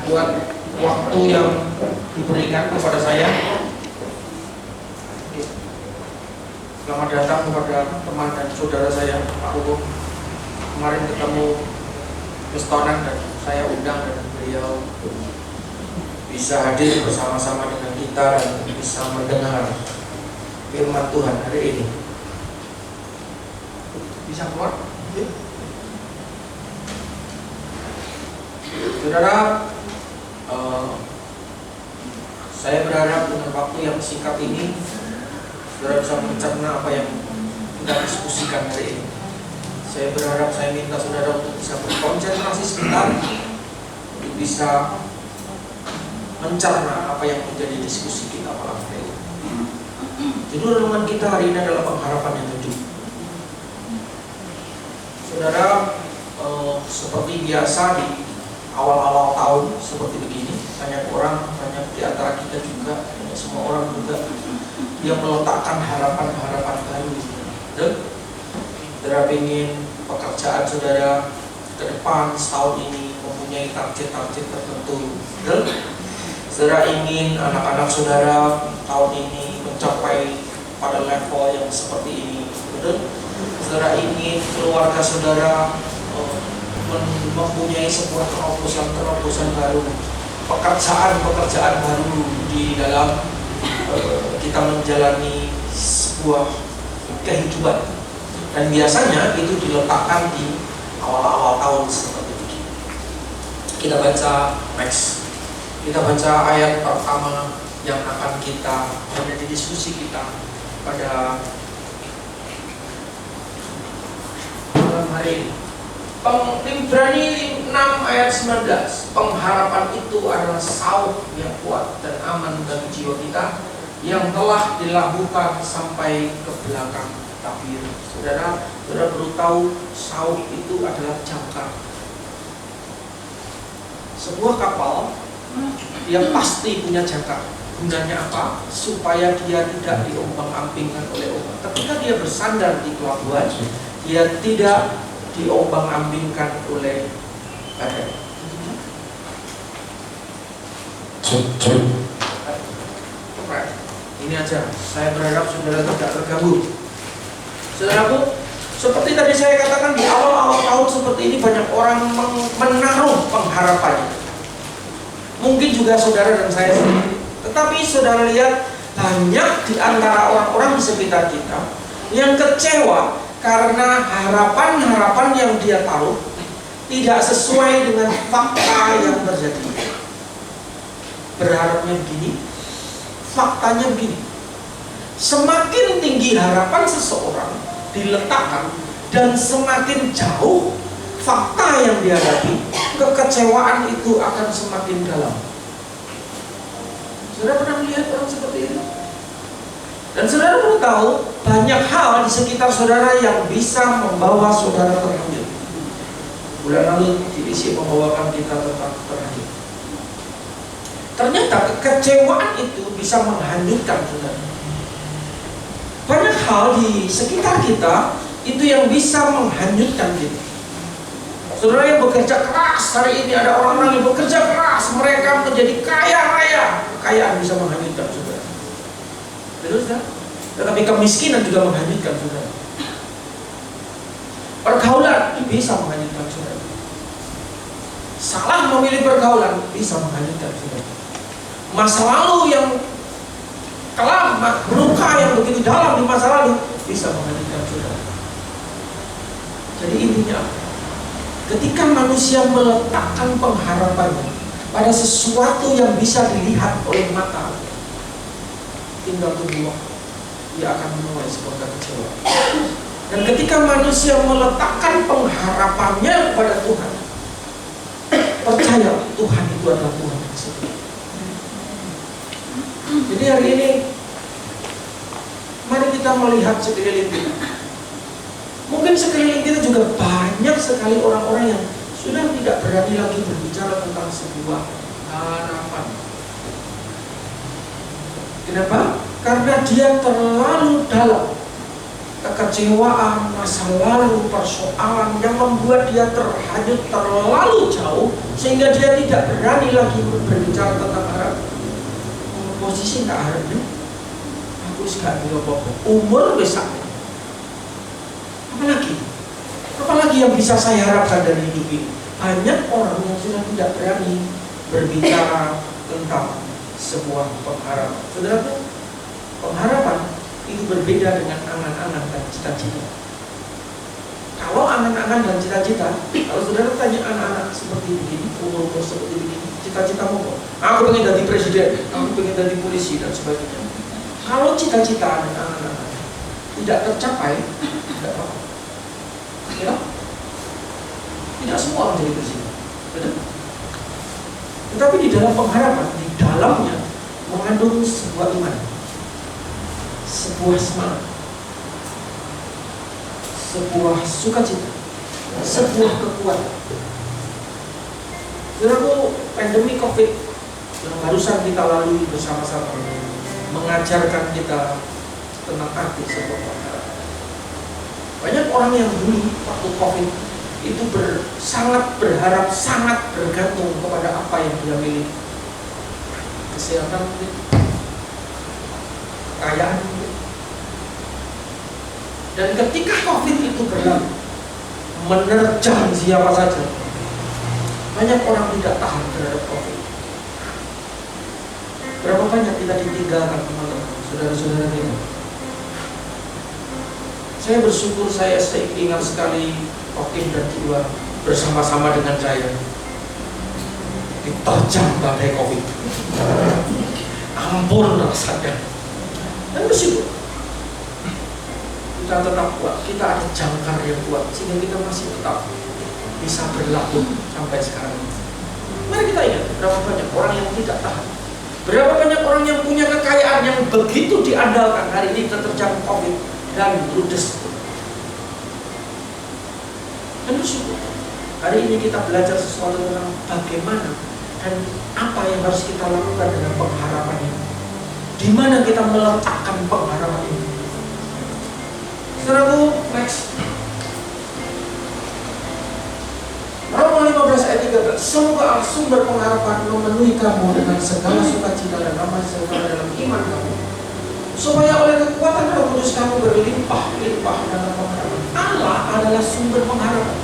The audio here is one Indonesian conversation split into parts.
buat waktu yang diberikan kepada saya. Selamat datang kepada teman dan saudara saya, Pak Hugo. Kemarin ketemu Kestonan dan saya undang, dan beliau bisa hadir bersama-sama dengan kita dan bisa mendengar firman Tuhan hari ini. Bisa keluar? Saudara, saya berharap dengan waktu yang singkat ini saudara bisa mencerna apa yang kita diskusikan hari ini. Saya berharap, saya minta saudara untuk bisa berkonsentrasi sebentar, untuk bisa mencerna apa yang menjadi diskusi kita malam hari ini. Judul renungan kita hari ini adalah pengharapan yang hidup. Saudara, seperti biasa di awal-awal tahun seperti begini, banyak orang, banyak di antara kita juga, banyak semua orang juga yang meletakkan harapan-harapan baru. Saudara ingin pekerjaan saudara ke depan setahun ini mempunyai target-target tertentu. Saudara ingin anak-anak saudara tahun ini mencapai pada level yang seperti ini. Saudara ingin keluarga saudara mempunyai sebuah terobosan baru, pekerjaan baru di dalam kita menjalani sebuah kehidupan. Dan biasanya itu diletakkan di awal-awal tahun seperti ini. Kita baca next. Kita baca ayat pertama yang akan kita menjadi diskusi kita pada malam hari ini. Ibrani 6 ayat 19. Pengharapan itu adalah saut yang kuat dan aman bagi jiwa kita yang telah dilabuhkan sampai ke belakang tabir. Saudara perlu tahu saut itu adalah jangkar. Sebuah kapal yang pasti punya jangkar. Gunanya apa? Supaya dia tidak diombang-ambingkan oleh ombak. Ketika dia bersandar di pelabuhan, dia tidak diombang-ambingkan oleh badai. Ini aja, saya berharap saudara tidak terganggu. Saudaraku, seperti tadi saya katakan di awal-awal tahun seperti ini banyak orang menaruh pengharapannya. Mungkin juga saudara dan saya sendiri. Tetapi saudara lihat, banyak di antara orang-orang di sekitar kita yang kecewa karena harapan-harapan yang dia taruh tidak sesuai dengan fakta yang terjadi. Berharapnya begini, faktanya begini. Semakin tinggi harapan seseorang diletakkan dan semakin jauh fakta yang dihadapi, kekecewaan itu akan semakin dalam. Saudara pernah melihat orang seperti itu? Dan saudara perlu tahu, banyak hal di sekitar saudara yang bisa membawa saudara terhanyut. Bulan lalu divisi membawakan kita tentang terhanyut. Ternyata kekecewaan itu bisa menghanyutkan saudara. Banyak hal di sekitar kita itu yang bisa menghanyutkan kita. Saudara yang bekerja keras, hari ini ada orang-orang yang bekerja keras, mereka menjadi kaya raya. Kekayaan bisa menghanyutkan saudara. Terus kan? Tetapi kemiskinan juga menghanyutkan saudara. Pergaulan bisa menghanyutkan saudara. Salah memilih pergaulan bisa menghanyutkan saudara. Masa lalu yang kelam, luka yang begitu dalam di masa lalu bisa menghanyutkan saudara. Jadi intinya, ketika manusia meletakkan pengharapannya pada sesuatu yang bisa dilihat oleh mata, tinggal tunggu waktu, dia akan menuai sebuah kekecewaan. Dan ketika manusia meletakkan pengharapannya kepada Tuhan, percaya Tuhan itu adalah Tuhan yang setia. Jadi hari ini mari kita melihat sekeliling kita. Mungkin sekeliling kita juga banyak sekali orang-orang yang sudah tidak berani lagi berbicara tentang sebuah harapan. Kenapa? Karena dia terlalu dalam. kekecewaan, masa lalu, persoalan yang membuat dia terhanyut terlalu jauh sehingga dia tidak berani lagi berbicara tentang harap. Posisi tak harap nih, aku gak bisa apa-apa. Umur besar. Apalagi yang bisa saya harapkan dari hidup ini? Banyak orang yang sudah tidak berani berbicara tentang sebuah pengharapan. Saudara, pengharapan itu berbeda dengan angan-angan dan cita-cita. Kalau angan-angan dan cita-cita, kalau saudara tanya anak-anak seperti begini, umur seperti begini, cita-citamu kok? Aku pengen jadi presiden, aku pengen jadi polisi dan sebagainya. Kalau cita-cita dan angan-angan tidak tercapai, tidak apa-apa. Ya? Tidak semua orang jadi presiden, betul? Tetapi di dalam pengharapan, di dalamnya mengandung sebuah iman, sebuah semangat, sebuah sukacita, sebuah kekuatan. Saudaraku, pandemi COVID yang barusan kita lalui bersama-sama mengajarkan kita tentang arti sebuah pengharapan. Banyak orang yang dulu waktu COVID itu sangat berharap, sangat bergantung kepada apa yang dia miliki. Kesehatan mungkin, kekayaan mungkin. Dan ketika COVID itu berlalu, menerjang siapa saja, banyak orang tidak tahan terhadap COVID. Berapa banyak kita ditinggalkan teman-teman, saudara-saudara kita. Saya bersyukur saya ingat sekali Okim dan Jiwa bersama-sama dengan saya diterjang badai COVID. Ampun rasanya. Dan bersyukur kita tetap kuat, kita ada jangkar yang kuat sehingga kita masih tetap bisa berlabuh sampai sekarang. Mari kita ingat berapa banyak orang yang tidak tahan, berapa banyak orang yang punya kekayaan yang begitu diandalkan hari ini terjang COVID dan ludes. Dan bersyukur hari ini kita belajar sesuatu tentang bagaimana dan apa yang harus kita lakukan dengan pengharapan ini. Di mana kita meletakkan pengharapan ini? Saudaraku, next. Roma 15 ayat 13. Semoga sumber pengharapan memenuhi kamu dengan segala sukacita dan damai sejahtera dalam iman kamu, supaya oleh kekuatan Roh Kudus kamu berlimpah-limpah dalam pengharapan. Allah adalah sumber pengharapan.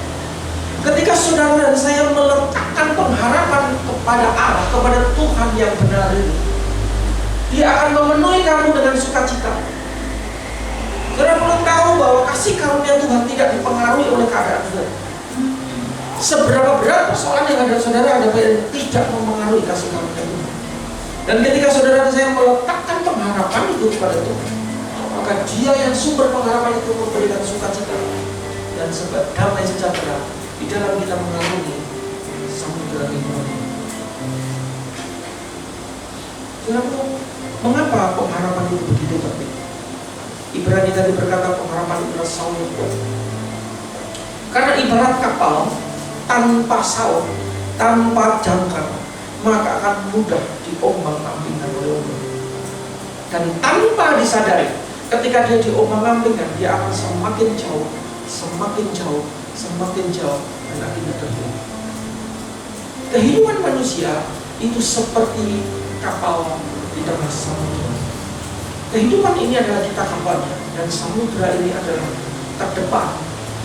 Ketika saudara dan saya meletakkan pengharapan kepada Allah, kepada Tuhan yang benar itu, Dia akan memenuhi kamu dengan sukacita. Saudara perlu tahu bahwa kasih karunia Tuhan tidak dipengaruhi oleh keadaan saudara. Seberapa berat persoalan yang ada saudara, ada yang tidak mempengaruhi kasih karunia Tuhan. Dan ketika saudara dan saya meletakkan pengharapan itu kepada Tuhan, maka Dia yang sumber pengharapan itu memberikan sukacita dan damai sejahtera di dalam kita mengarungi samudera kehidupan ini. Saudaraku, mengapa pengharapan itu begitu penting? Ibrani tadi berkata pengharapan itu adalah saung yang kuat. Karena ibarat kapal tanpa saung, tanpa jangkar, maka akan mudah diombang-ambingkan oleh ombak. Dan tanpa disadari, ketika dia diombang-ambingkan, dia akan semakin jauh, semakin jauh, semakin jauh, dan akhirnya terjun. Kehidupan manusia itu seperti kapal di tengah samudera. Kehidupan ini adalah kita kapalnya, dan samudera ini adalah terdepan.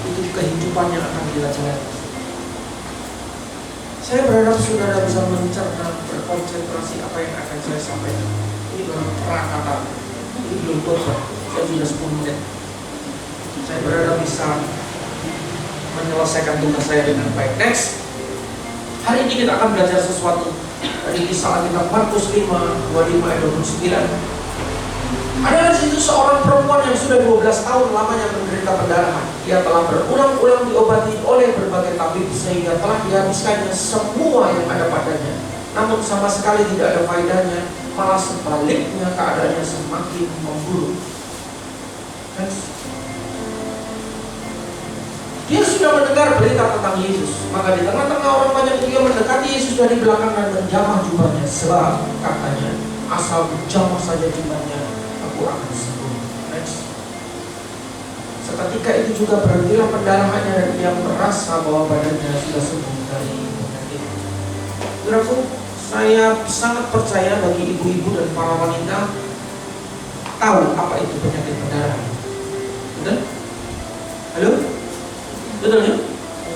Itu kehidupan yang akan kita jalani. Saya berharap saudara bisa mencerna, berkonsentrasi apa yang akan saya sampaikan. Ini baru prakata, ini belum total. Saya sudah 10 menit. Saya berharap bisa menyelesaikan tugas saya dengan baik. Next, hari ini kita akan belajar sesuatu dari kisah Alkitab Markus 5, 25 ayat 29. Ada di situ seorang perempuan yang sudah 12 tahun lamanya menderita pendarahan. Ia telah berulang-ulang diobati oleh berbagai tabib sehingga telah dihabiskannya semua yang ada padanya. Namun sama sekali tidak ada faedahnya, malah sebaliknya keadaannya semakin memburuk. Dia sudah mendengar berita tentang Yesus, maka di tengah-tengah orang banyak itu ia mendekati Yesus dari belakang dan menjamah jubahnya. Sebab katanya, asal jamah saja jubahnya, aku akan sembuh. Next. Seketika itu juga berhentilah pendarahannya dan ia merasa bahwa badannya sudah sembuh dari penyakit. Saudaraku, saya sangat percaya bagi ibu-ibu dan para wanita tahu apa itu penyakit pendarahan. Betul? Halo? Betul ya?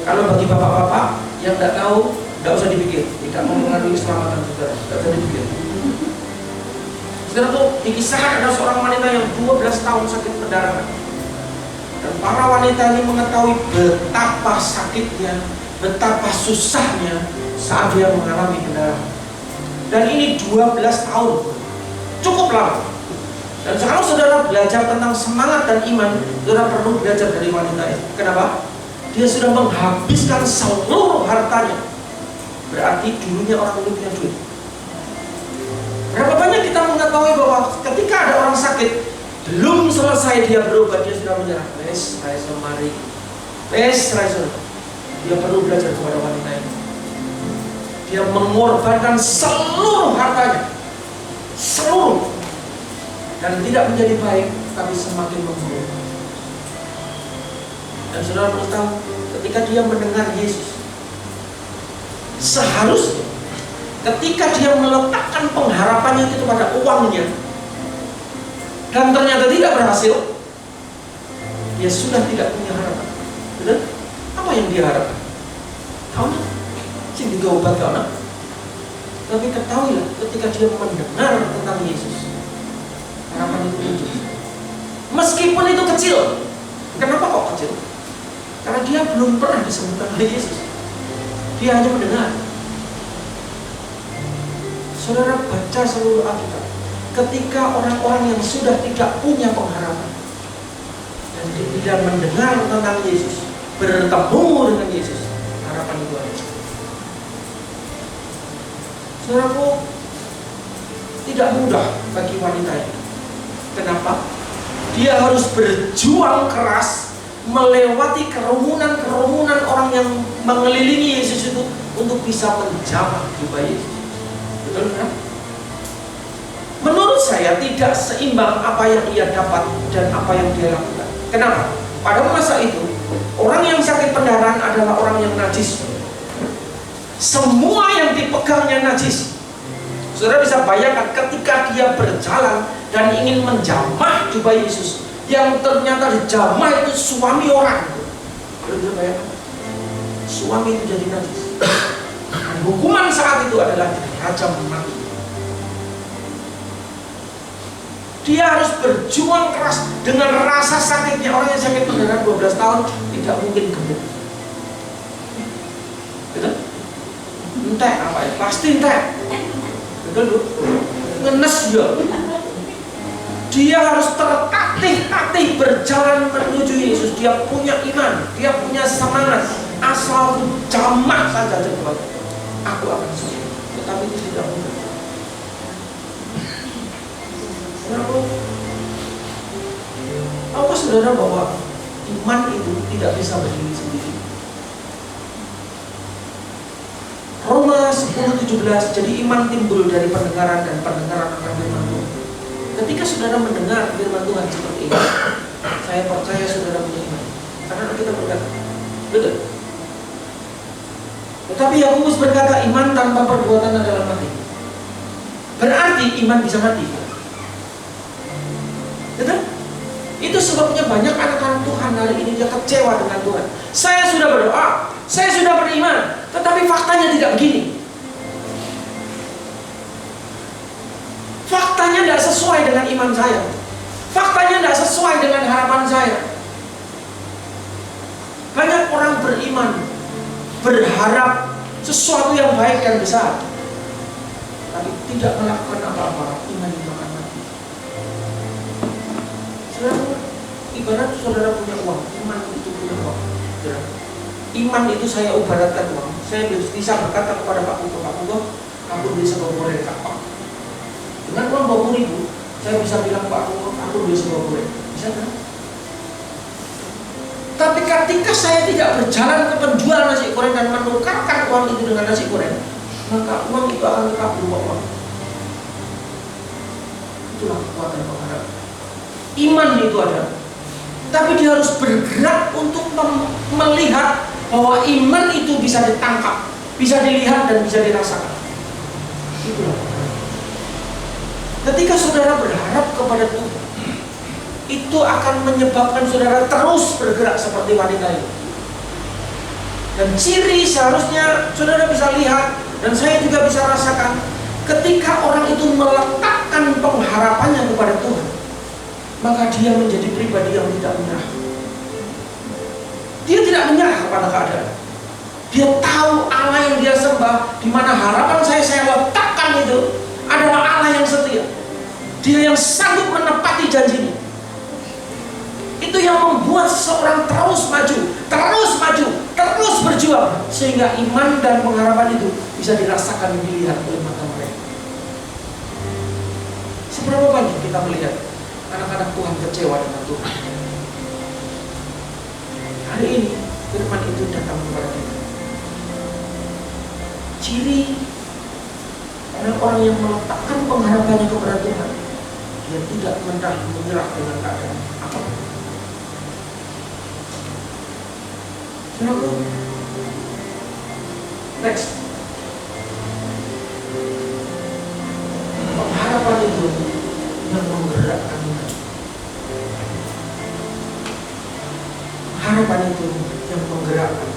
Kalau bagi bapak-bapak yang tidak tahu, tidak usah dipikir, tidak mempengaruhi keselamatan saudara, tidak usah dipikir. Saudara tuh dikisahkan ada seorang wanita yang 12 tahun sakit pendarahan. Dan para wanita ini mengetahui betapa sakitnya, betapa susahnya saat dia mengalami pendarahan. Dan ini 12 tahun, cukup lama. Dan kalau saudara belajar tentang semangat dan iman, saudara perlu belajar dari wanita ini. Kenapa? Dia sudah menghabiskan seluruh hartanya. Berarti dulunya orang ini punya duit. Berapa banyak kita mengetahui bahwa ketika ada orang sakit, belum selesai dia berobat, dia sudah menyerah. Wes, Raisa mari. Wes, Raisa. Dia perlu belajar kepada wanita ini. Dia mengorbankan seluruh hartanya, seluruh, dan tidak menjadi baik, tapi semakin memburuk. Dan saudara perlu tahu, ketika dia mendengar Yesus, seharusnya ketika dia meletakkan pengharapannya itu pada uangnya, dan ternyata tidak berhasil, dia sudah tidak punya harapan. Betul? Apa yang dia harapkan? Tahu nggak? Sing diobat kau nak. Tapi ketahuilah, ketika dia mendengar tentang Yesus, harapan itu muncul. Meskipun itu kecil. Kenapa kok kecil? Karena dia belum pernah disembuhkan oleh Yesus. Dia hanya mendengar. Saudara baca seluruh Alkitab. Ketika orang-orang yang sudah tidak punya pengharapan dan tidak mendengar tentang Yesus, bertemu dengan Yesus, harapan itu ada. Saudaraku, tidak mudah bagi wanita ini. Kenapa? Dia harus berjuang keras melewati kerumunan-kerumunan orang yang mengelilingi Yesus itu untuk bisa menjamah jubah Yesus. Betul kan? Menurut saya tidak seimbang apa yang ia dapat dan apa yang dia lakukan. Kenapa? Pada masa itu, orang yang sakit pendarahan adalah orang yang najis. Semua yang dipegangnya najis. Saudara bisa bayangkan ketika dia berjalan dan ingin menjamah jubah Yesus, yang ternyata dijamah itu suami orang. Saudara bisa bayangkan? Suami itu jadi najis. Dan hukuman saat itu adalah dirajam mati. Dia harus berjuang keras dengan rasa sakitnya. Orang yang sakit pendarahan 12 tahun tidak mungkin gemuk. Betul? Entek apa ya? Pasti entek. Betul dulu? Ngenes dia. Dia harus tertatih-tatih berjalan menuju Yesus. Dia punya iman, dia punya semangat. Asal jamah saja cepat, aku akan sembuh. Tetapi itu tidak mudah. Tahukah saudara bahwa iman itu tidak bisa berdiri sendiri? Roma 10:17, jadi iman timbul dari pendengaran dan pendengaran akan firman Tuhan. Ketika saudara mendengar firman Tuhan seperti ini, saya percaya saudara punya iman. Karena kita berkata, betul. Tetapi Yakobus berkata, iman tanpa perbuatan adalah mati. Berarti iman bisa mati. Betul? Itu sebabnya banyak anak-anak Tuhan hari ini dia kecewa dengan Tuhan. Saya sudah berdoa, saya sudah beriman, tetapi faktanya tidak begini. Faktanya tidak sesuai dengan iman saya. Faktanya tidak sesuai dengan harapan saya. Banyak orang beriman, berharap sesuatu yang baik dan besar, tapi tidak melakukan apa-apa, iman itu akan mati. Saudara, ibarat saudara punya uang, iman itu punya uang. Saudara, iman itu saya ibaratkan uang. Saya bisa berkata kepada Pak Kuko, aku bisa memulai kapal. Dengan uang 20.000, saya bisa bilang Pak Kuko, aku bisa memulai. Bisa kan? Tapi ketika saya tidak berjalan ke penjual nasi goreng dan menukarkan uang itu dengan nasi goreng, maka uang itu akan tetap berupa uang. Itulah kekuatan pengharapan. Iman itu ada. Tetapi dia harus bergerak untuk melihat bahwa iman itu bisa ditangkap, bisa dilihat dan bisa dirasakan. Itulah. Ketika saudara berharap kepada Tuhan, itu akan menyebabkan saudara terus bergerak seperti wanita itu. Dan ciri seharusnya saudara bisa lihat, dan saya juga bisa rasakan, ketika orang itu meletakkan pengharapannya kepada Tuhan, maka dia menjadi pribadi yang tidak menyerah. Dia tidak menyerah kepada keadaan. Dia tahu Allah yang dia sembah, di mana harapan saya letakkan itu adalah Allah yang setia. Dia yang sanggup menepati janjinya. Itu yang membuat seseorang terus maju, terus berjuang, sehingga iman dan pengharapan itu bisa dirasakan, dilihat oleh mata mereka. Seberapa banyak kita melihat anak-anak Tuhan kecewa dengan Tuhan? Hari ini firman itu datang kepada kita. Ciri orang yang meletakkan pengharapannya kepada Tuhan, dia tidak mudah menyerah dengan keadaan apapun. Next, pengharapan itu yang menggerakkan kita. Harapan itu yang menggerakkan.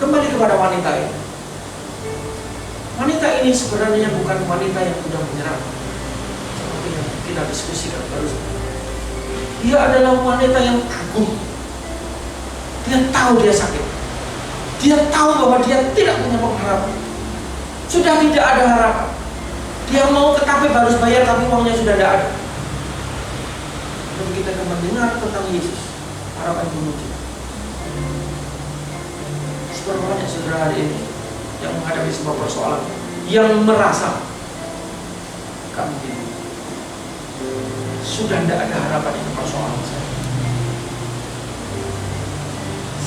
Kembali kepada wanita ini. Wanita ini sebenarnya bukan wanita yang mudah menyerah, seperti yang kita diskusikan barusan. Dia adalah wanita yang agung. Dia tahu dia sakit. Dia tahu bahwa dia tidak punya pengharapan. Sudah tidak ada harapan. Dia mau ke tabib harus bayar, tapi uangnya sudah tidak ada. Dan kita akan mendengar tentang Yesus, harapan menuju. Seberapa banyak saudara hari ini yang menghadapi sebuah persoalan, yang merasa kami sudah tidak ada harapan itu persoalan saya.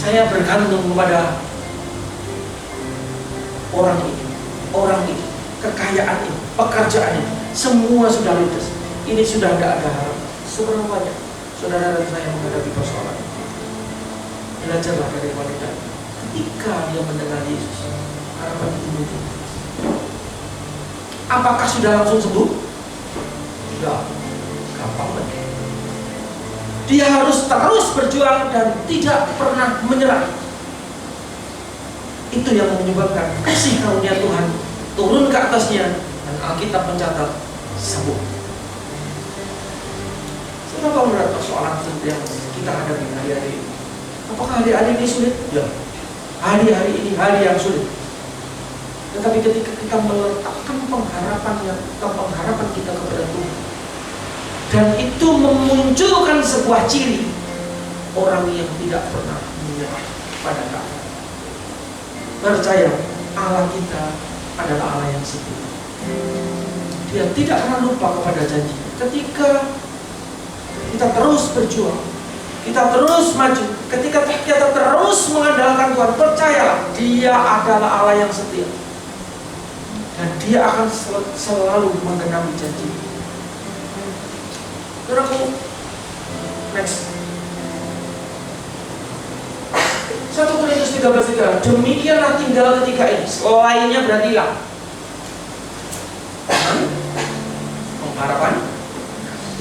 Saya bergantung kepada orang ini, kekayaan ini, pekerjaan ini, semua sudah ludes. Ini sudah tidak ada harapan. Seberapa banyak saudara dan saya menghadapi persoalan ini? Belajarlah dari wanita. Ketika dia mendengar Yesus, harapan itu muncul. Apakah sudah langsung sembuh? Tidak, gampang banget. Dia harus terus berjuang dan tidak pernah menyerah. Itu yang menyebabkan kasih karunia Tuhan turun ke atasnya, dan Alkitab mencatat sembuh. Seberapa berat persoalan yang kita hadapi hari-hari ini? Apakah hari-hari ini sulit? Ya, hari-hari ini hari yang sulit. Tetapi ketika kita meletakkan pengharapan kita kepada Tuhan, dan itu memunculkan sebuah ciri orang yang tidak pernah menyerah pada keadaan. Percaya Allah kita adalah Allah yang setia. Dia tidak pernah lupa kepada janji. Ketika kita terus berjuang, kita terus maju, ketika kita terus mengandalkan Tuhan, percayalah Dia adalah Allah yang setia. Dan Dia akan selalu menggenapi janji. Saudaraku, next. 1 Korintus 13:3, demikianlah tinggal ketika ini, selainnya berarti hilang. Pengharapan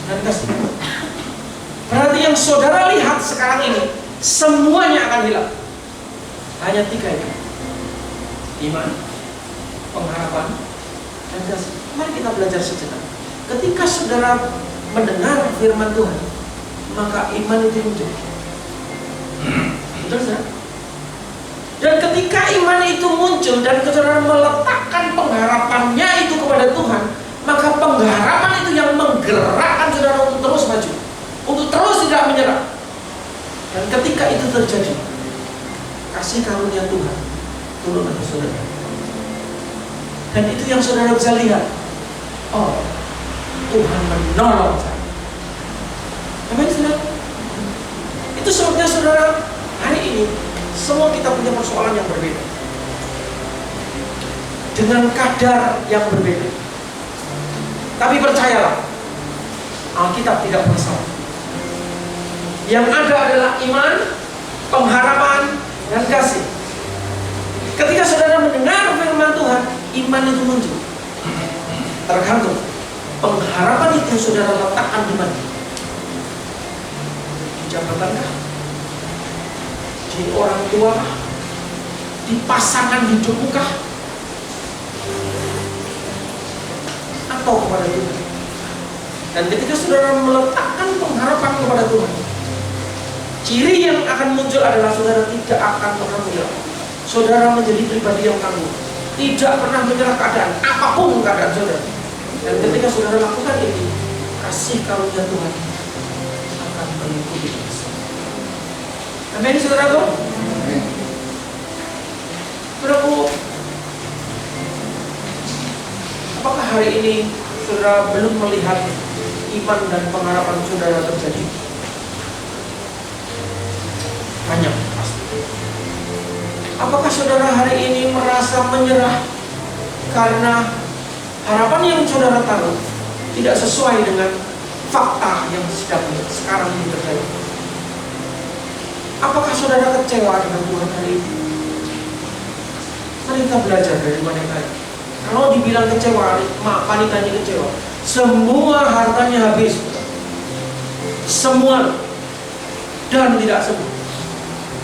dan kasih. Berarti yang saudara lihat sekarang ini, semuanya akan hilang. Hanya 3 itu: iman, pengharapan, dan kasih. Mari kita belajar sejenak. Ketika saudara mendengar firman Tuhan, maka iman itu muncul. Betul, saudara? Dan ketika iman itu muncul dan saudara meletakkan pengharapannya itu kepada Tuhan, maka pengharapan itu yang menggerakkan saudara untuk terus maju, untuk terus tidak menyerah. Dan ketika itu terjadi, kasih karunia Tuhan turun atas saudara. Dan itu yang saudara bisa lihat. Oh, Tuhan menolong saya. Amin, saudara. Itu sebabnya saudara, hari ini semua kita punya persoalan yang berbeda, dengan kadar yang berbeda. Tapi percayalah, Alkitab tidak bersalah. Yang ada adalah iman, pengharapan, dan kasih. Ketika saudara mendengar firman Tuhan, iman itu muncul. Tergantung pengharapan itu saudara letakkan di mana? Di jabatan kah? Di orang tua kah? Di pasangan hidupmu kah? Atau kepada Tuhan? Dan ketika saudara meletakkan pengharapan kepada Tuhan, ciri yang akan muncul adalah saudara tidak akan pernah menyerah. Saudara menjadi pribadi yang tangguh, tidak pernah menyerah keadaan, apapun keadaan saudara. Dan ketika saudara lakukan ini, kasih karunia Tuhan akan mengikuti kita. Amin, saudaraku. Saudaraku, apakah hari ini saudara belum melihat iman dan pengharapan saudara terjadi? Banyak pasti. Apakah saudara hari ini merasa menyerah karena harapan yang saudara taruh tidak sesuai dengan fakta yang sekarang ini terjadi? Apakah saudara kecewa dengan Tuhan hari ini? Mari kita belajar dari wanita ini. Kalau dibilang kecewa, wanita ini kecewa. Semua hartanya habis, semua, dan tidak sembuh.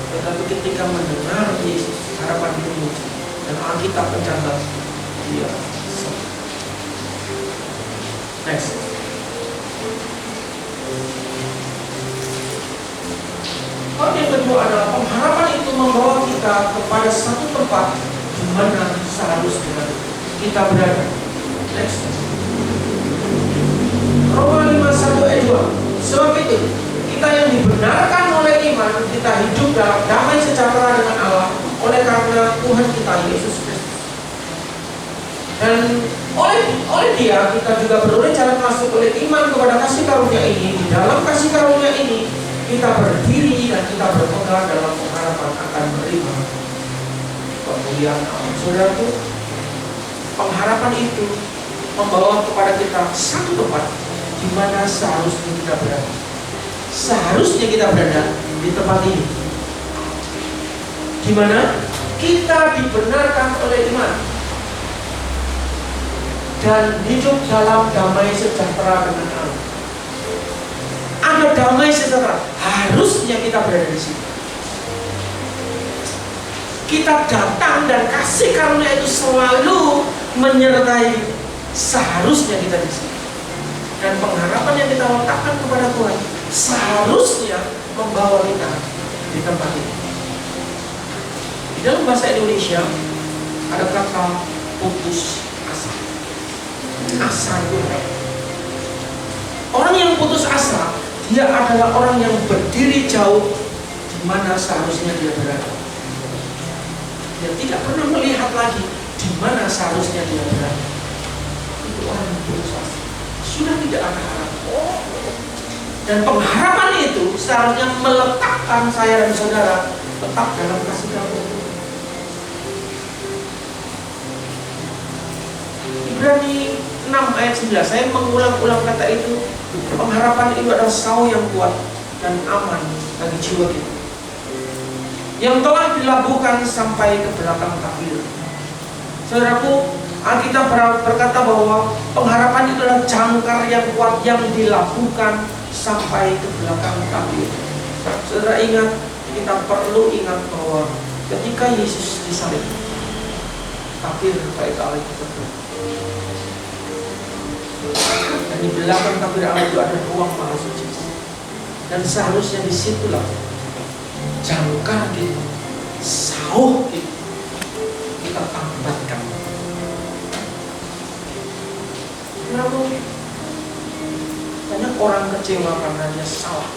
Tetapi ketika mendengar Yesus, harapan itu muncul. Dan Alkitab mencatat dia sembuh. Next. Hal yang kedua adalah pengharapan itu membawa kita kepada satu tempat di mana seharusnya kita berada. Next. Roma 5:1 ayat 2. Sebab itu kita yang dibenarkan oleh iman, kita hidup dalam damai sejahtera dengan Allah oleh karena Tuhan kita Yesus Kristus. Dan oleh Dia kita juga beroleh jalan masuk oleh iman kepada kasih karunia ini. Di dalam kasih karunia ini kita berdiri dan kita berpegang dalam pengharapan akan menerima kemuliaan Allah. Saudaraku, pengharapan itu membawa kepada kita satu tempat di mana seharusnya kita berada. Seharusnya kita berada di tempat ini, di mana kita dibenarkan oleh iman dan hidup dalam damai sejahtera dengan Allah. Ada damai sejahtera, harusnya kita berada di sini. Kita datang dan kasih karunia itu selalu menyertai, seharusnya kita di sini. Dan pengharapan yang kita letakkan kepada Tuhan seharusnya membawa kita di tempat ini. Di dalam bahasa Indonesia ada kata putus asa. Asa itu orang yang putus asa, dia adalah orang yang berdiri jauh di mana seharusnya dia berada. Dia tidak pernah melihat lagi di mana seharusnya dia berada. Itu orang yang putus asa. Sudah tidak ada harapan. Dan pengharapan itu seharusnya meletakkan saya dan saudara tetap dalam kasih karunia. Ibrani 6 ayat 9, saya mengulang-ulang kata itu. Pengharapan itu adalah sau yang kuat dan aman bagi jiwa kita, yang telah dilabuhkan sampai ke belakang kafir. Saudaraku, Alkitab berkata bahwa pengharapan itu adalah jangkar yang kuat yang dilabuhkan sampai ke belakang kafir. Saudara ingat, kita perlu ingat bahwa ketika Yesus disalib, kafir baik Allah itu terbuka. Dan di belakang kafir Allah itu ada ruang maha suci. Dan seharusnya disitulah jangkar kita, sauh kita tambatkan. Namun banyak orang kecewa karena dia salah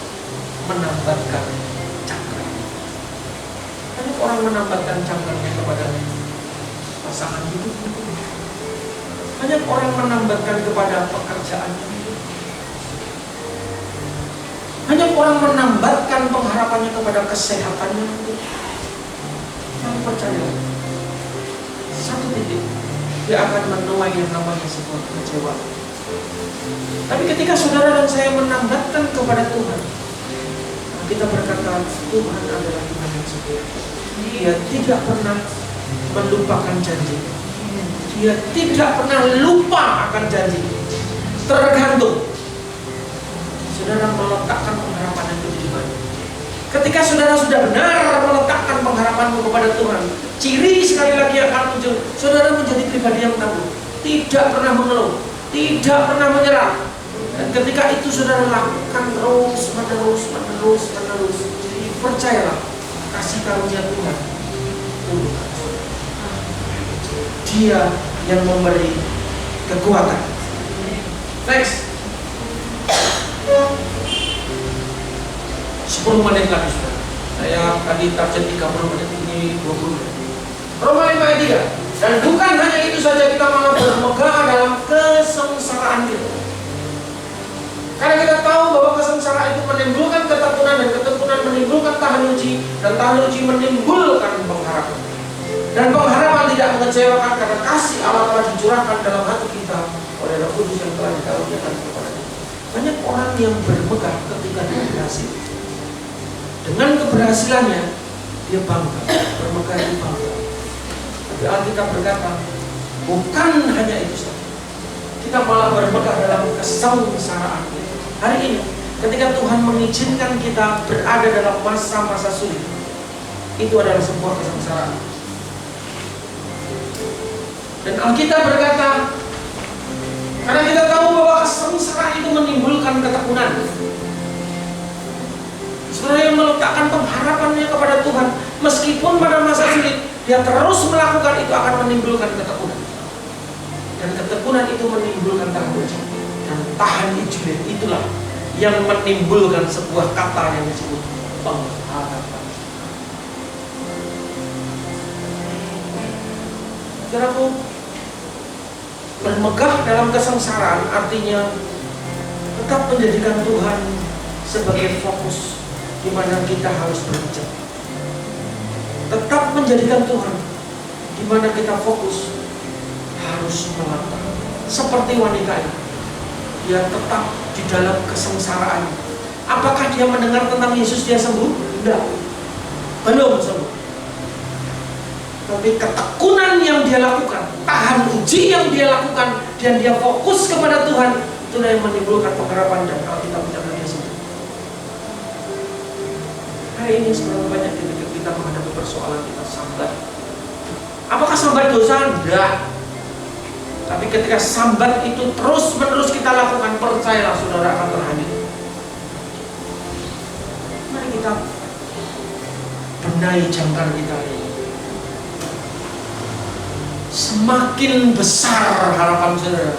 menambatkan cangkar. Banyak orang menambatkan cangkarnya kepada pasangan hidup. Banyak orang menambatkan kepada pekerjaannya. Banyak orang menambatkan pengharapannya kepada kesehatannya. Yang percaya, satu titik dia akan menuai yang namanya sebuah kecewa. Tapi ketika saudara dan saya menambatkan kepada Tuhan, kita berkata Tuhan adalah Tuhan yang setia. Dia tidak pernah melupakan janji. Dia tidak pernah lupa akan janji. Tergantung saudara meletakkan pengharapan itu di mana. Ketika saudara sudah benar meletakkan pengharapanmu kepada Tuhan, ciri sekali lagi yang akan muncul, saudara menjadi pribadi yang tangguh, tidak pernah mengeluh, tidak pernah menyerah. Dan ketika itu saudara lakukan terus menerus, percayalah kasih karunia Tuhan. Dia yang memberi kekuatan. Next. 10 menit lagi sudah. Saya tadi target 30 menit, ini 20 menit. Roma 5 ayat 3. Dan bukan hanya itu saja, kita malah bermegah dalam kesengsaraan kita. Karena kita tahu bahwa kesengsaraan itu menimbulkan ketekunan, dan ketekunan menimbulkan tahan uji, dan tahan uji menimbulkan pengharapan. Dan pengharapan tidak mengecewakan karena kasih Allah telah dicurahkan dalam hati kita oleh Roh Kudus yang telah dikaruniakan kepada kita. Banyak orang yang bermegah ketika dia berhasil. Dengan keberhasilannya dia bangga, bermegah itu bangga. Tapi Alkitab berkata, bukan hanya itu saja, kita malah bermegah dalam kesengsaraan kita. Hari ini, ketika Tuhan mengizinkan kita berada dalam masa-masa sulit, itu adalah sebuah kesengsaraan. Dan Alkitab berkata, karena kita tahu bahwa kesengsaraan itu menimbulkan ketekunan. Saudara yang meletakkan pengharapannya kepada Tuhan, meskipun pada masa sulit, dia terus melakukan, itu akan menimbulkan ketekunan. Dan ketekunan itu menimbulkan tahan uji. Dan tahan uji itulah yang menimbulkan sebuah kata yang disebut pengharapan. Saudaraku, bermegah dalam kesengsaraan artinya tetap menjadikan Tuhan sebagai fokus di mana kita harus bekerja. Tetap menjadikan Tuhan di mana kita fokus harus melangkah. Seperti wanita ini, dia tetap di dalam kesengsaraan. Apakah dia mendengar tentang Yesus dia sembuh? Tidak, belum sembuh. Tapi ketekunan yang dia lakukan, tahan uji yang dia lakukan, dan dia fokus kepada Tuhan, itulah yang menimbulkan pengharapan dan Alkitab mencatat dia sembuh. Hari ini seberapa banyak ketika kita menghadapi persoalan kita sambat. Apakah sambat dosa? Tidak. Tapi ketika sambat itu terus-menerus kita lakukan, percayalah saudara akan terhanyut. Mari kita benahi jangkar kita ini. Semakin besar harapan saudara,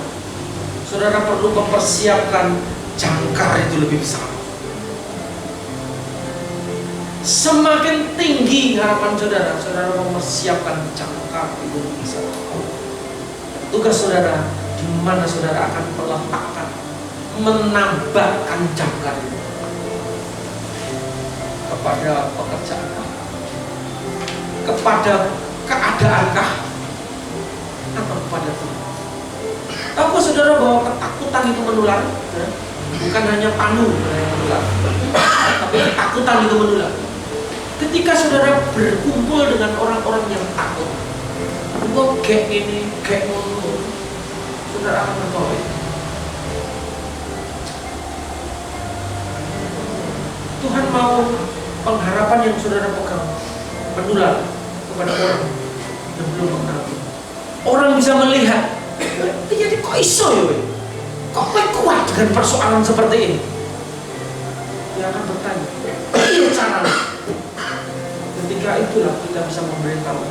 saudara perlu mempersiapkan jangkar itu lebih besar. Semakin tinggi harapan saudara, saudara mempersiapkan jangkar itu lebih besar. Tugas saudara, di mana saudara akan meletakkan, menambahkan jangkar itu kepada pekerjaankah, kepada keadaankah, atau kepada Tuhan. Tahukah saudara bahwa ketakutan itu menular? Bukan hanya panu yang menular, tapi ketakutan itu menular. Ketika saudara berkumpul dengan orang-orang yang takut, kok kayak ini, kayak ngono, saudara akan bertobat. Tuhan mau pengharapan yang saudara pegang menular kepada orang yang belum mengenal. Orang bisa melihat, jadi kok iso ya, kok kuat dengan persoalan seperti ini. Dia akan bertanya, iya caranya. Ketika itulah kita bisa memberitahu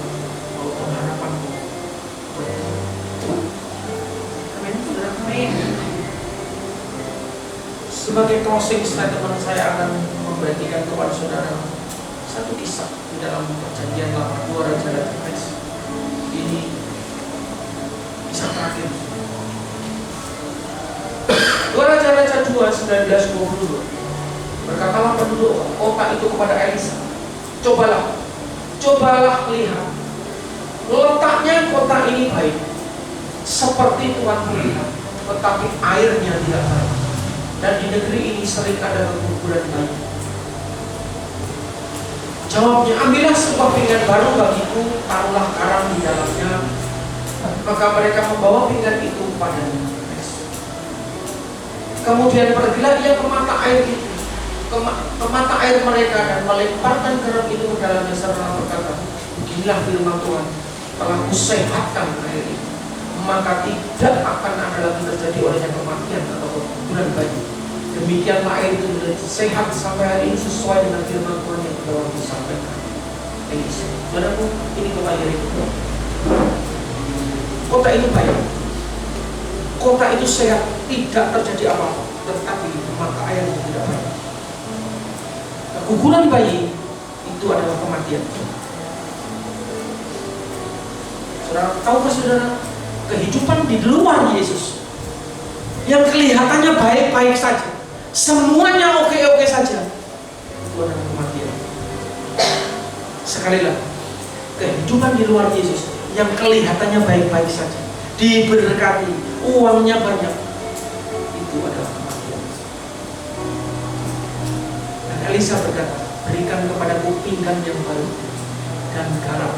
bahwa pengharapanmu. Amin. Amin. Sebagai closing statement, saya akan membagikan kepada saudara satu kisah di dalam Perjanjian Lama, 2 Raja dan Teks. Ini kisah terakhir. 2 Raja 2:19-22. Berkatalah penduduk kota itu kepada Elisa, Cobalah lihat, letaknya kota ini baik, seperti Tuhan melihat, tetapi airnya tidak baik, dan di negeri ini sering ada kekuburan bayi. Jawabnya, ambillah sebuah pinggan baru bagiku, taruhlah garam di dalamnya. Maka mereka membawa pinggan itu padanya. Kemudian pergilah ia ke mata air itu, ke mata air mereka, dan melemparkan garam itu ke dalamnya serta berkata, beginilah firman Tuhan, telah kusehatkan air itu, maka tidak akan ada lagi terjadi olehnya kematian atau keguguran bayi. Demikianlah air itu menjadi sehat sampai hari ini sesuai dengan firman Tuhan yang telah disampaikan. Saudaraku, ini kota Yeriko. Kota itu baik, kota itu sehat, tidak terjadi apa-apa, tetapi mata air itu tidak baik. Keguguran bayi itu adalah kematian. Saudara, tahukah saudara, kehidupan di luar Yesus yang kelihatannya baik-baik saja, semuanya oke-oke saja, itu adalah kematian. Sekali lagi, kehidupan di luar Yesus yang kelihatannya baik-baik saja, diberkati, uangnya banyak, itu adalah kematian. Dan Elisa berkata, berikan kepadaku pinggan yang baru dan garam.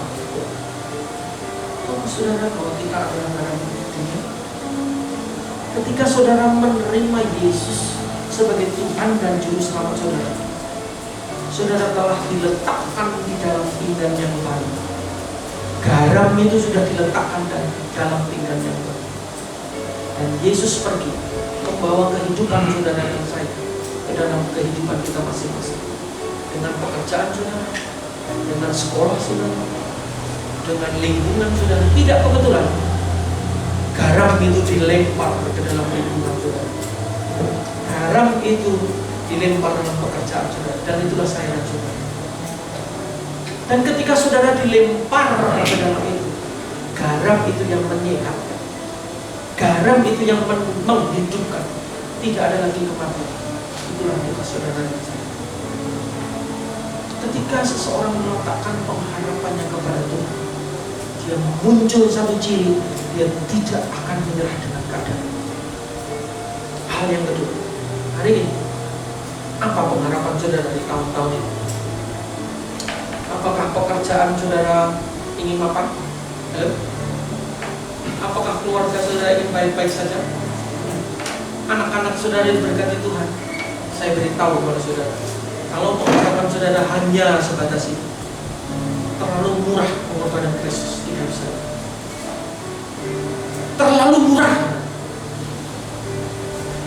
Tahu saudara bahwa kita adalah garam dunia? Ketika saudara menerima Yesus sebagai Tuhan dan Juru Selamat saudara, saudara telah diletakkan di dalam pinggan yang baru. Garam itu sudah diletakkan dalam pinggan yang baru. Dan Yesus pergi membawa kehidupan saudara dan saya ke dalam kehidupan kita masing-masing. Dengan pekerjaan saudara, dengan sekolah saudara, dengan lingkungan saudara. Tidak kebetulan garam itu dilempar ke dalam lingkungan saudara. Garam itu dilempar dalam pekerjaan saudara. Dan itulah saya dan saudara. Dan ketika saudara dilempar ke dalam itu, garam itu yang menyehatkan, garam itu yang menghidupkan. Tidak ada lagi kematian. Itulah kita saudara dan saya. Ketika seseorang meletakkan pengharapannya kepada Tuhan, dia muncul satu ciri, dia tidak akan menyerah dengan keadaan. Hal yang kedua, hari ini, apa pengharapan saudara di tahun-tahun ini? Apakah pekerjaan saudara ingin mapan? Apakah keluarga saudara ingin baik-baik saja? Anak-anak saudara diberkati Tuhan. Saya beritahu kepada saudara, kalau pengharapan saudara hanya sebatas itu, terlalu murah pengorbanan Kristus di hidup saya. Terlalu murah.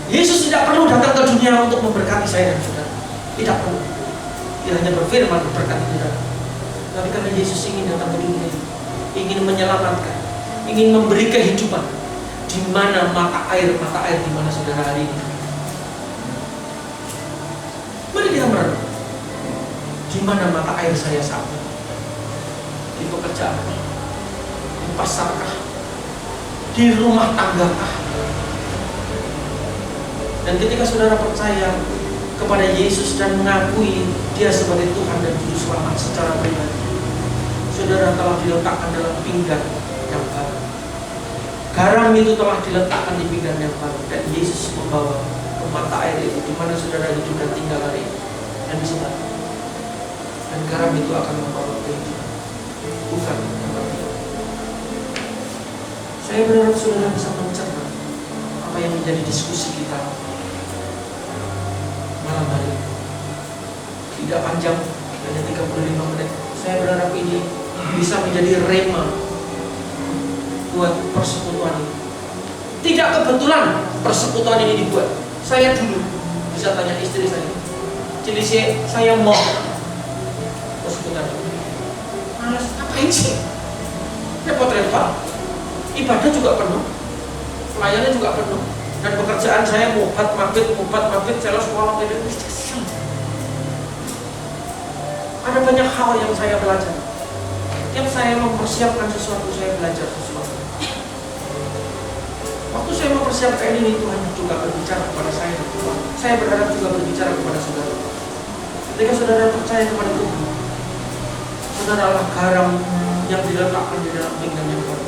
Yesus tidak perlu datang ke dunia untuk memberkati saya dan saudara. Tidak perlu. Dia hanya berfirman berkati saudara. Tapi karena Yesus ingin datang ke dunia, ingin menyelamatkan, ingin memberi kehidupan, di mana mata air di mana saudara hari ini. Mari kita merenung, di mana mata air saya saat ini? Di pekerjaan, di pasarkah, di rumah tanggakah? Dan ketika saudara percaya kepada Yesus dan mengakui Dia sebagai Tuhan dan Juru Selamat secara pribadi, saudara telah diletakkan dalam pinggan yang baru. Garam itu telah diletakkan di pinggan yang baru, dan Yesus membawa ke mata air itu di mana saudara hidup dan tinggal hari ini, dan disebar. Dan garam itu akan membawa kehidupan, bukan kematian. Saya berharap saudara bisa mencerna apa yang menjadi diskusi kita malam hari ini. Tidak panjang, hanya 35 menit. Saya berharap ini bisa menjadi rema buat persekutuan ini. Tidak kebetulan persekutuan ini dibuat. Saya dulu bisa tanya istri saya, jadi saya mau persekutuan. Malas, ngapain sih? Repot-repot. Ibadah juga penuh, pelayanan juga penuh, dan pekerjaan saya mubat mabit, saya sekolah tidak. Ada banyak hal yang saya belajar. Setiap saya mempersiapkan sesuatu, saya belajar sesuatu. Waktu saya mempersiapkan ini, Tuhan juga berbicara kepada saya. Saya berharap juga berbicara kepada saudara. Ketika saudara percaya kepada Tuhan, saudaralah garam yang diletakkan di dalam pinggan yang baru,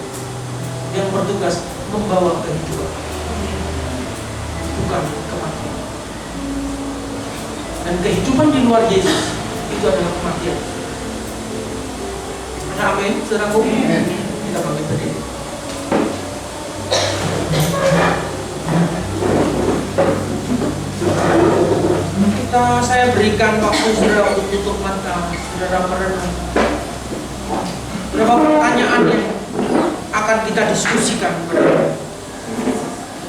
yang bertugas membawa kehidupan, bukan kematian. Dan kehidupan di luar Yesus itu adalah kematian. Amin, saudaraku. Kita bangkit berdiri. Saya berikan waktu saudara untuk tutup mata, saudara merenung. Berapa pertanyaan yang akan kita diskusikan pada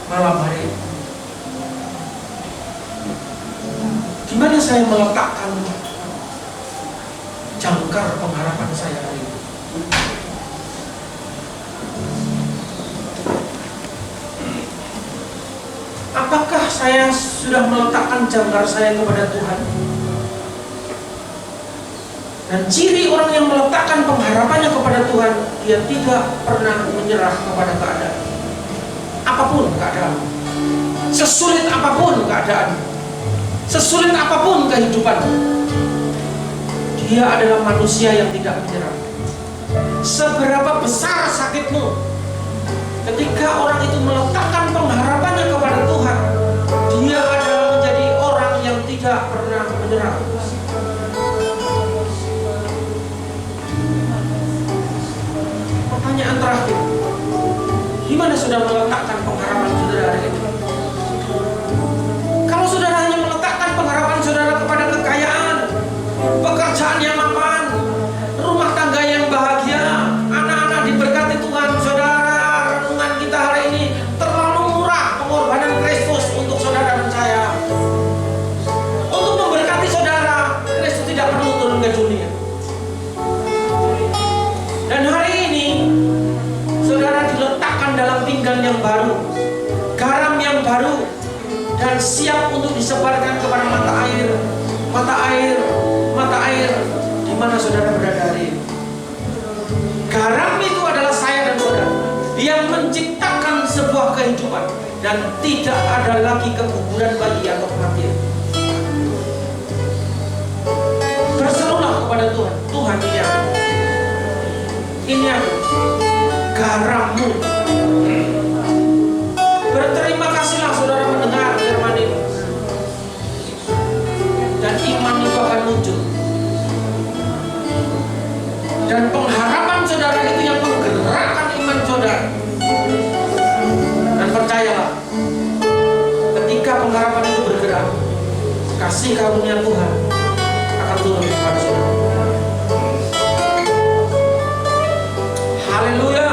malam hari ini? Gimana saya meletakkan jangkar pengharapan saya hari ini? Apakah saya sudah meletakkan jangkar saya kepada Tuhan? Dan ciri orang yang meletakkan pengharapannya kepada Tuhan, dia tidak pernah menyerah kepada keadaan. Apapun keadaan, sesulit apapun keadaan, sesulit apapun kehidupan, dia adalah manusia yang tidak menyerah. Seberapa besar sakitmu, ketika orang itu meletakkan pengharapannya kepada Tuhan, dia adalah menjadi orang yang tidak pernah menyerah. Pertanyaan terakhir, gimana sudah meletakkan pengharapan saudara hari ini? Kalau saudara hanya meletakkan pengharapan saudara kepada kekayaan, pekerjaan yang mapan, rumah tangga yang bahagia, anak-anak diberkati Tuhan, saudara, renungan kita hari ini terlalu murah pengorbanan Kristus untuk saudara dan saya. Untuk memberkati saudara, Kristus tidak perlu turun ke dunia. Dan hari ini saudara diletakkan dalam pinggan yang baru, garam yang baru, dan siap untuk disebarkan kepada mata air di mana saudara berada hari ini. Garam itu adalah saya dan saudara yang menciptakan sebuah kehidupan, dan tidak ada lagi keguguran bagi atau kematian. Berserulah kepada Tuhan, Tuhan ini aku, garammu. Berterima kasihlah saudara mendengar firman ini, dan iman itu akan muncul, dan pengharapan saudara itu yang menggerakkan iman saudara. Dan percayalah, ketika pengharapan itu bergerak, kasih karunia Tuhan akan turun kepada saudara. Haleluya.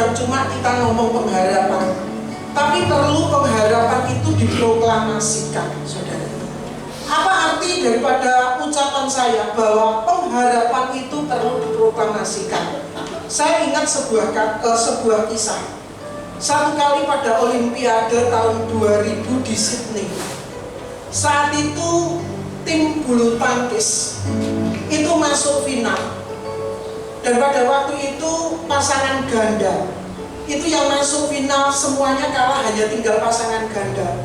bukan cuma kita ngomong pengharapan, tapi perlu pengharapan itu diproklamasikan, saudara. Apa arti daripada ucapan saya bahwa pengharapan itu perlu diproklamasikan? Saya ingat sebuah kisah. Satu kali pada Olimpiade tahun 2000 di Sydney. Saat itu tim bulu tangkis itu masuk final. Dan pada waktu itu pasangan ganda itu yang masuk final semuanya kalah, hanya tinggal pasangan ganda.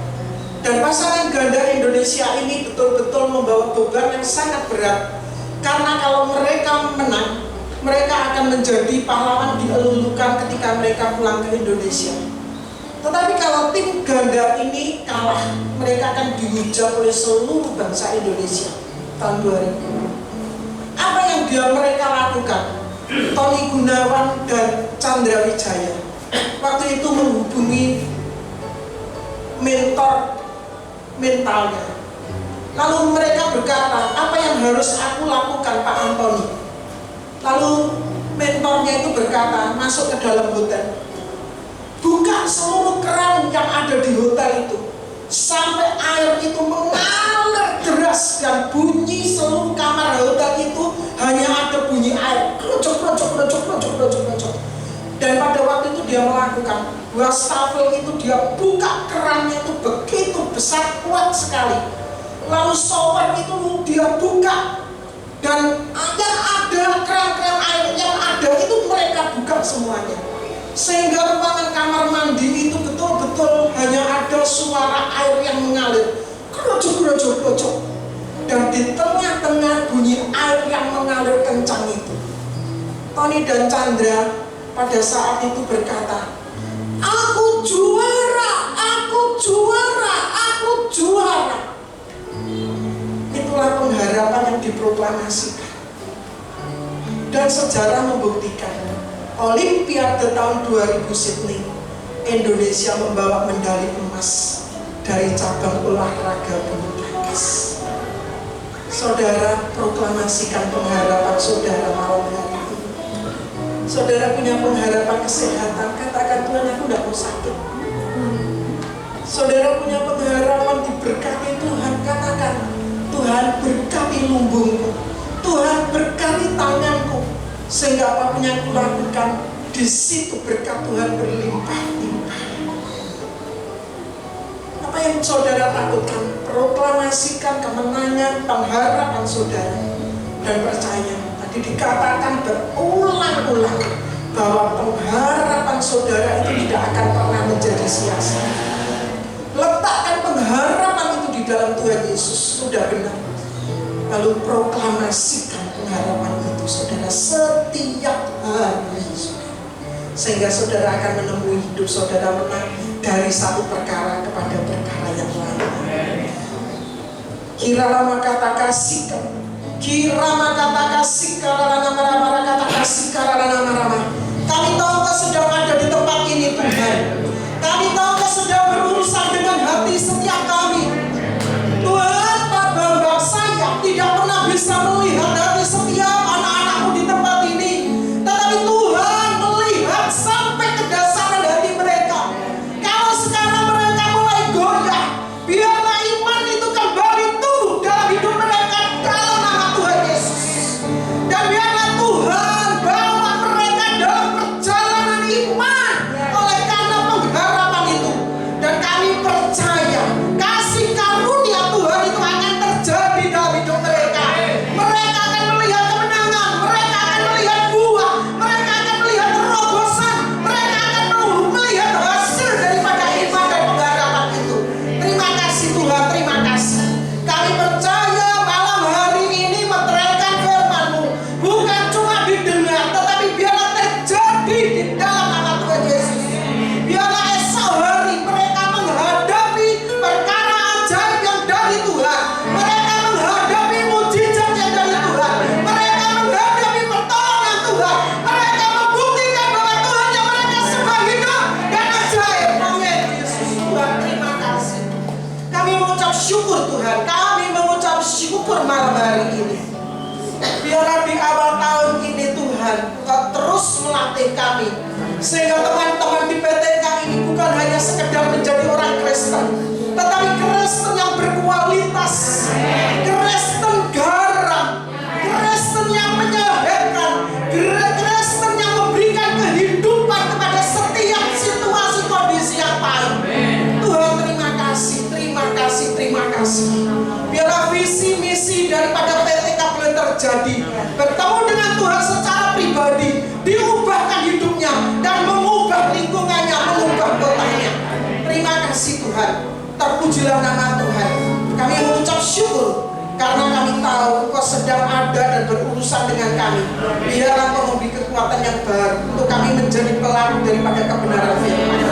Dan pasangan ganda Indonesia ini betul-betul membawa beban yang sangat berat. Karena kalau mereka menang, mereka akan menjadi pahlawan dielulukan ketika mereka pulang ke Indonesia. Tetapi kalau tim ganda ini kalah, mereka akan dihujat oleh seluruh bangsa Indonesia tahun 2000. Apa yang mereka lakukan? Tony Gunawan dan Chandra Wijaya waktu itu menghubungi mentor mentalnya. Lalu mereka berkata, apa yang harus aku lakukan Pak Antoni? Lalu mentornya itu berkata, masuk ke dalam hotel, buka seluruh keran yang ada di hotel itu sampai air itu mengalir deras, dan bunyi seluruh kamar hotel itu hanya ada bunyi air krocok. Dan pada waktu itu dia melakukan wastafel itu, dia buka kerannya itu begitu besar, kuat sekali. Lalu shower itu dia buka, dan yang ada keran-keran air yang ada itu mereka buka semuanya, sehingga ruangan kamar mandi itu betul-betul hanya ada suara air yang mengalir krocok. Dan di tengah-tengah bunyi air yang mengalir kencang itu, Tony dan Chandra pada saat itu berkata, aku juara. Itulah pengharapan yang diproklamasikan. Dan sejarah membuktikan, Olimpiade tahun 2000 Sydney, Indonesia membawa medali emas dari cabang olahraga bulu tangkis. Saudara, proklamasikan pengharapan saudara malam hari ini. Saudara punya pengharapan kesehatan, katakan, Tuhan, aku tidak mau sakit. Saudara punya pengharapan diberkati Tuhan, katakan, Tuhan berkati lumbungku, Tuhan berkati tanganku, sehingga apapun yang kulakukan, di situ berkat Tuhan berlimpah-limpah. Apa yang saudara takutkan? Proklamasikan kemenangan, pengharapan saudara, dan percaya. Tadi dikatakan berulang-ulang bahwa pengharapan saudara itu tidak akan pernah menjadi sia-sia. Letakkan pengharapan itu di dalam Tuhan Yesus, sudah benar. Lalu proklamasikan pengharapan itu, saudara, setiap hari, saudara. Sehingga saudara akan menemui hidup saudara menang dari satu perkara kepada perkara yang lain. Kiralah kata kasih, kirama kata kasih, karana marah kata kasih, karana marah. Kami tahu Kau sedang ada di tempat ini, Tuhan. Kami tahu Kau sedang berurusan dengan hati setiap kami. Tuhan, Pak Bambang, saya tidak pernah bisa melihat hati setiap anak-anakmu di tempat ini, tetapi Tuhan melihat sampai ke dasar hati mereka. Kalau sekarang mereka mulai goyah, biarlah iman itu kembali tumbuh dalam hidup mereka dalam nama Tuhan Yesus. Dan biarlah Tuhan bawa mereka dalam perjalanan iman oleh karena pengharapan itu. Dan kami percaya kasih karunia Tuhan itu akan terjadi dalam hidup mereka. Mereka akan melihat kemenangan, mereka akan melihat buah, mereka akan melihat terobosan, mereka akan melihat hasil daripada iman dan pengharapan itu. Terima kasih Tuhan, terima kasih. Kami percaya malam hari ini meteraikan firman-Mu bukan cuma didengar, tetapi biarlah terjadi di dalam nama Tuhan Yesus. Biarlah esok hari mereka menghadapi perkara ajaib yang dari Tuhan, mereka menghadapi mujizat yang dari Tuhan, mereka menghadapi pertolongan Tuhan, mereka membuktikan bahwa Tuhan yang mereka sembah hidup dan ajaib. Amin. Yesus, Tuhan, terima kasih. Kami mengucap syukur Tuhan, kami mengucap syukur malam hari ini. Biarlah di awal tahun ini Tuhan, Kau terus melatih kami Sehingga teman-teman di PTK ini bukan hanya sekedar menjadi orang Kristen, tetapi Kristen yang berkualitas, Kristen garam, Kristen yang menyehatkan, Kristen yang memberikan kehidupan kepada setiap situasi kondisi yang pahit. Tuhan, terima kasih, terima kasih, terima kasih. Biarlah visi misi daripada PTK boleh terjadi, bertemu dengan Tuhan secara pribadi, diubahkan hidupnya dan mengubah lingkungannya, mengubah kotanya. Terima kasih Tuhan, terpujilah nama Tuhan. Kami mengucap syukur karena kami tahu Engkau sedang ada dan berurusan dengan kami. Biarlah Engkau memberi kekuatan yang baru untuk kami menjadi pelaku daripada kebenaran firman.